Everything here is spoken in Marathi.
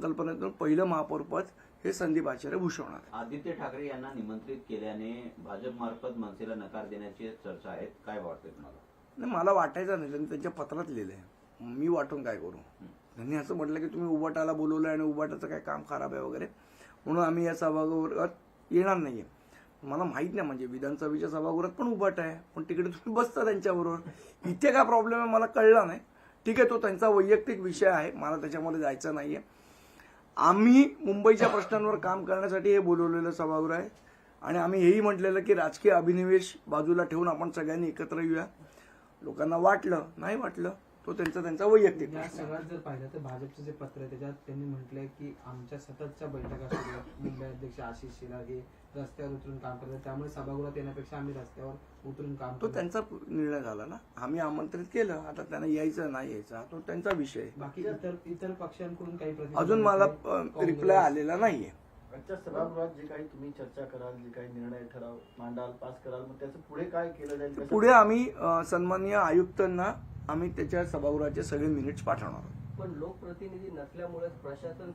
संकल्पनेतून पहिलं महापौरपद हे संदीप आचार्य भूषवणार. आदित्य ठाकरे यांना निमंत्रित केल्याने भाजपमार्फत मनसेला नकार देण्याची चर्चा आहे, काय वाटते तुम्हाला? नाही, मला वाटायचं नाही, त्यांनी त्यांच्या पत्रात लिहिलंय, मी वाटून काय करू. त्यांनी असं म्हटलं की तुम्ही उबाटाला बोलवलं आणि उबाटाचं काय काम खराब आहे वगैरे, म्हणून आम्ही या सभागृहात येणार नाहीये. मला माहित नाही, म्हणजे विधानसभेच्या सभागृहात पण उबाट आहे, पण तिकडे तुम्ही बसता त्यांच्याबरोबर. इथे काय प्रॉब्लेम आहे मला कळला नाही. ठीक आहे, तो त्यांचा वैयक्तिक विषय आहे, मला त्याच्यामध्ये जायचं नाहीये. आम्ही मुंबईच्या प्रश्नांवर काम करण्यासाठी हे बोलवलेलं सभागृह आहे आणि आम्ही हेही म्हटलेलं की राजकीय अभिनिवेश बाजूला ठेवून आपण सगळ्यांनी एकत्र येऊया. लोकांना वाटलं नाही वाटलं तो त्यांचा वैयक्तिक या सगळ्यात जर पाहिलं तर भाजपचं जे पत्र आहे त्याच्यात त्यांनी म्हटलंय की आमच्या सततच्या बैठका सुरू आहेत. मुंबई अध्यक्ष आशिष शेलार हे रस्त्यावर उतरून काम करतात, त्यामुळे सभागृहात येण्यापेक्षा आम्ही रस्त्यावर उतरून काम तो त्यांचा निर्णय झाला ना. आम्ही आमंत्रित केलं, आता त्यांना यायचं नाही यायचं तो त्यांचा विषय आहे. बाकी इतर पक्षांकडून काही अजून मला रिप्लाय आलेला नाहीये. आजच्या सभागृहात जे काही तुम्ही चर्चा कराल, जे काही निर्णय ठराव मांडाल, पास कराल, मग त्याचं पुढे काय केलं जाईल? पुढे आम्ही सन्माननीय आयुक्तांना आम्ही त्याच्या सभागृहाचे सगळे मिनिट्स पाठवणार. पण लोकप्रतिनिधी नसल्यामुळे प्रशासन